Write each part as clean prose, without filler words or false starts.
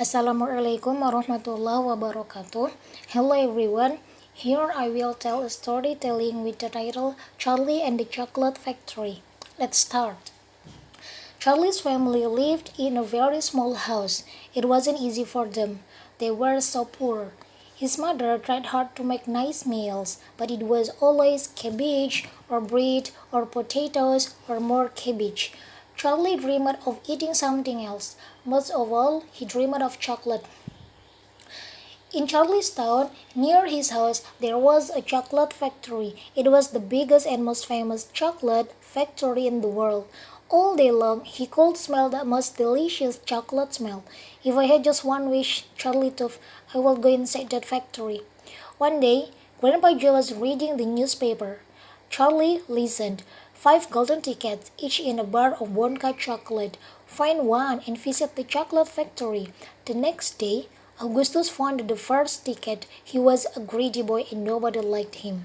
Assalamualaikum warahmatullahi wabarakatuh. Hello everyone. Here I will tell a story telling with the title Charlie and the Chocolate Factory. Let's start. Charlie's family lived in a very small house. It wasn't easy for them. They were so poor. His mother tried hard to make nice meals, but it was always cabbage or bread or potatoes or more cabbage. Charlie dreamed of eating something else. Most of all, he dreamed of chocolate. In Charlestown, near his house, there was a chocolate factory. It was the biggest and most famous chocolate factory in the world. All day long, he could smell the most delicious chocolate smell. If I had just one wish, Charlie thought, I will go inside that factory. One day, Grandpa Joe was reading the newspaper. Charlie listened. 5 golden tickets, each in a bar of Wonka chocolate. Find one and visit the chocolate factory. The next day, Augustus found the first ticket. He was a greedy boy and nobody liked him.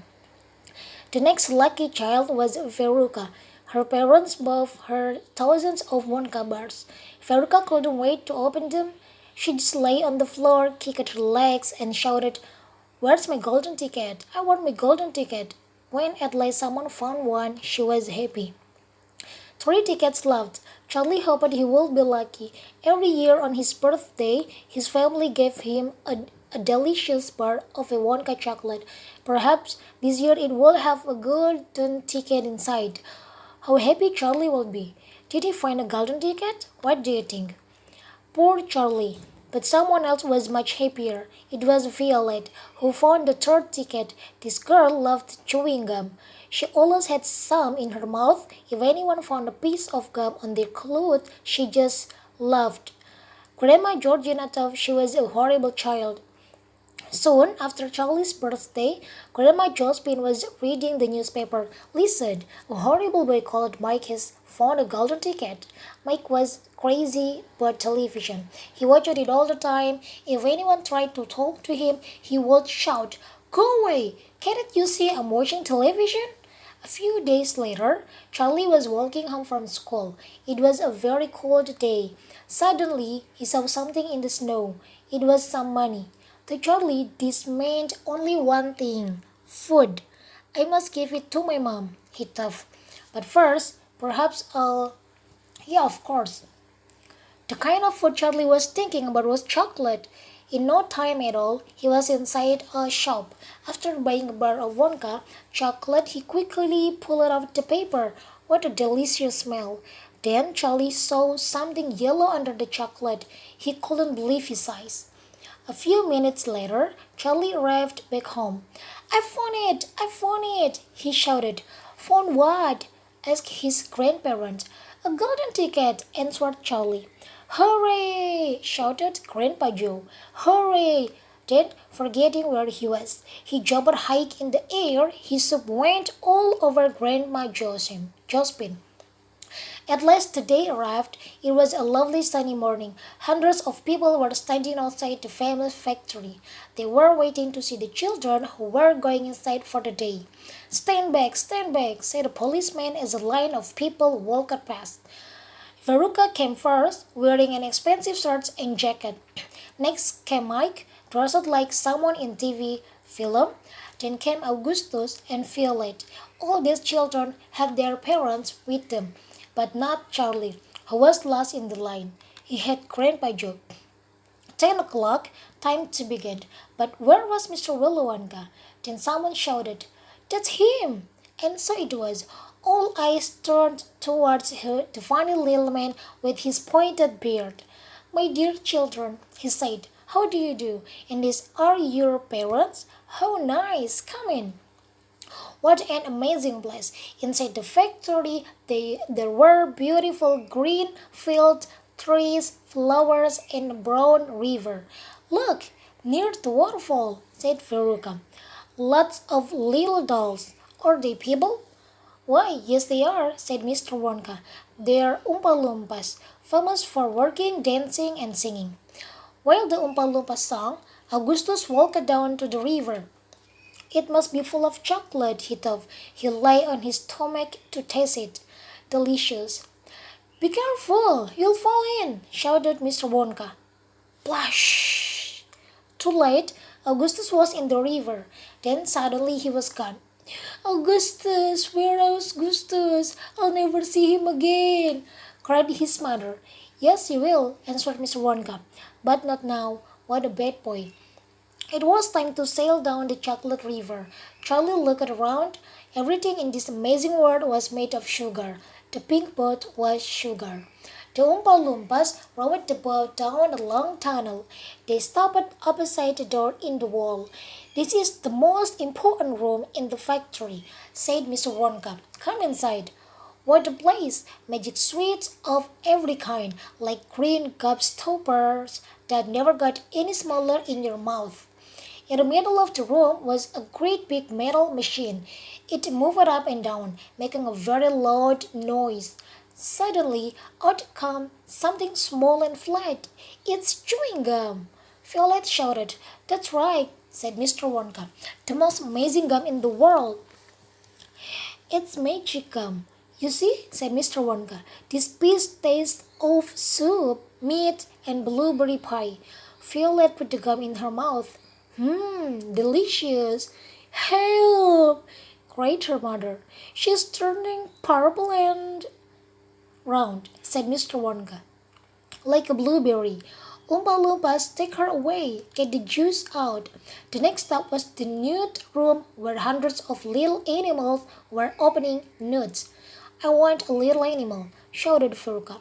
The next lucky child was Veruca. Her parents bought her thousands of Wonka bars. Veruca couldn't wait to open them. She just lay on the floor, kicked her legs, and shouted, Where's my golden ticket? I want my golden ticket. When at last someone found one, she was happy. 3 tickets left. Charlie hoped he would be lucky. Every year on his birthday, his family gave him a delicious bar of a Wonka chocolate. Perhaps this year it will have a golden ticket inside. How happy Charlie will be. Did he find a golden ticket? What do you think? Poor Charlie. But someone else was much happier. It was Violet, who found the third ticket. This girl loved chewing gum. She always had some in her mouth. If anyone found a piece of gum on their clothes, she just laughed. Grandma Georgina thought she was a horrible child. Soon after Charlie's birthday, Grandma Josephine was reading the newspaper. Listen, a horrible boy called Mike has found a golden ticket. Mike was crazy about television. He watched it all the time. If anyone tried to talk to him, he would shout, Go away! Can't you see I'm watching television? A few days later, Charlie was walking home from school. It was a very cold day. Suddenly, he saw something in the snow. It was some money. To Charlie, this meant only one thing food. I must give it to my mom, he thought. But first, perhaps yeah, of course. The kind of food Charlie was thinking about was chocolate. In no time at all, he was inside a shop. After buying a bar of Wonka chocolate, he quickly pulled out the paper. What a delicious smell! Then Charlie saw something yellow under the chocolate. He couldn't believe his eyes. A few minutes later, Charlie arrived back home. I found it! I found it! He shouted. Found what? Asked his grandparents. A golden ticket, answered Charlie. Hooray! Shouted Grandpa Joe. Hooray! Then, forgetting where he was, he jumped high in the air. His soup went all over Grandma Josephine. At last the day arrived. It was a lovely sunny morning. Hundreds of people were standing outside the famous factory. They were waiting to see the children who were going inside for the day. Stand back, said a policeman as a line of people walked past. Veruca came first, wearing an expensive shirt and jacket. Next came Mike, dressed like someone in TV film. Then came Augustus and Violet. All these children had their parents with them, but not Charlie, who was last in the line. He had Grandpa Joe. 10 o'clock, time to begin. But where was Mr. Wonka? Then someone shouted, That's him! And so it was. All eyes turned towards her, the funny little man with his pointed beard. My dear children, he said, how do you do? And these are your parents? How nice! Come in. What an amazing place! Inside the factory, there were beautiful green fields, trees, flowers, and a brown river. Look, near the waterfall, said Veruca. Lots of little dolls. Are they people? Why, yes they are, said Mr. Wonka. They're Oompa Loompas, famous for working, dancing, and singing. While the Oompa Loompas sang, Augustus walked down to the river. It must be full of chocolate, he thought. He lay on his stomach to taste it. Delicious. Be careful, you'll fall in, shouted Mr. Wonka. Splash! Too late, Augustus was in the river. Then suddenly he was gone. Augustus, where is Augustus? I'll never see him again, cried his mother. Yes, you will, answered Mr. Wonka, but not now. What a bad boy. It was time to sail down the chocolate river. Charlie looked around. Everything in this amazing world was made of sugar. The pink boat was sugar. The Oompa Loompas rowed the boat down a long tunnel. They stopped opposite the door in the wall. This is the most important room in the factory, said Mr. Wonka. Come inside. What a place! Magic sweets of every kind, like green gobstoppers that never got any smaller in your mouth. In the middle of the room was a great big metal machine. It moved up and down, making a very loud noise. Suddenly, out came something small and flat. It's chewing gum. Violet shouted. That's right, said Mr. Wonka. The most amazing gum in the world. It's magic gum. You see, said Mr. Wonka, this piece tastes of soup, meat, and blueberry pie. Violet put the gum in her mouth. Delicious. Help! cried her mother. She's turning purple and round, said Mr. Wonka, like a blueberry. Oompa Loompas, take her away, get the juice out. The next stop was the nut room where hundreds of little animals were opening nuts. I want a little animal, shouted Furuka,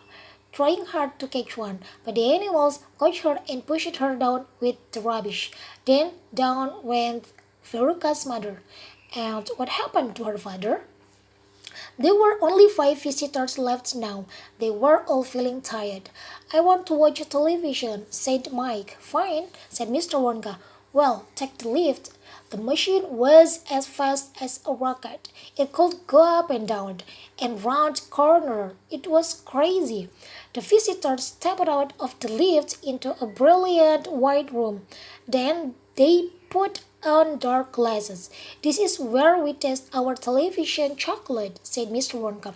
trying hard to catch one, but the animals caught her and pushed her down with the rubbish. Then down went Furuka's mother. And what happened to her father? There were only 5 visitors left now. They were all feeling tired. I want to watch television, said Mike. Fine, said Mr. Wonka. Well, take the lift. The machine was as fast as a rocket. It could go up and round corner. It was crazy. The visitors stepped out of the lift into a brilliant white room. Then they put on dark glasses. This is where we test our television chocolate, said Mr. Wonka.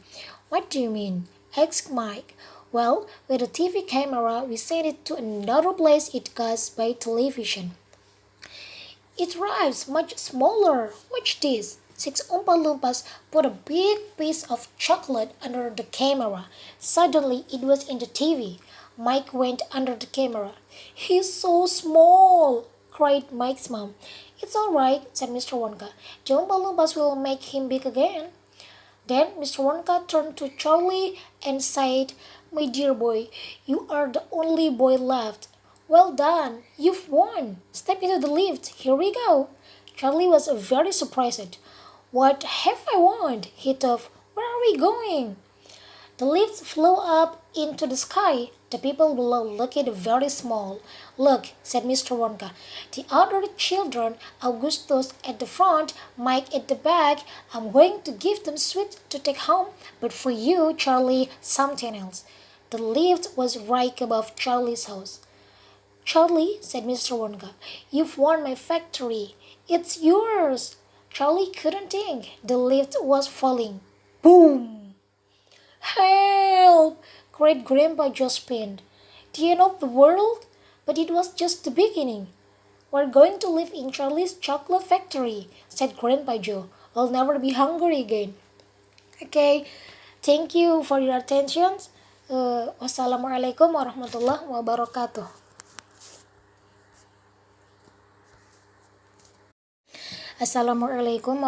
What do you mean? Asked Mike. Well, with a TV camera, we send it to another place it goes by television. It arrives much smaller. Watch this. 6 Oompa Loompas put a big piece of chocolate under the camera. Suddenly, it was in the TV. Mike went under the camera. He's so small, cried Mike's mom. It's all right, said Mr. Wonka. The Oompa Loompas will make him big again. Then Mr. Wonka turned to Charlie and said, My dear boy, you are the only boy left. Well done, you've won. Step into the lift. Here we go. Charlie was very surprised. What have I won? He thought. Where are we going? The lift flew up into the sky. The people below looked very small. Look, said Mr. Wonka. The other children, Augustus at the front, Mike at the back. I'm going to give them sweets to take home, but for you, Charlie, something else. The lift was right above Charlie's house. Charlie, said Mr. Wonka, you've won my factory. It's yours. Charlie couldn't think. The lift was falling. Boom! Help! Cried Grandpa Jospin. The end of the world? But it was just the beginning. We're going to live in Charlie's chocolate factory, said Grandpa Joe. I'll never be hungry again. Okay, thank you for your attention. Wassalamualaikum warahmatullahi wabarakatuh. Assalamualaikum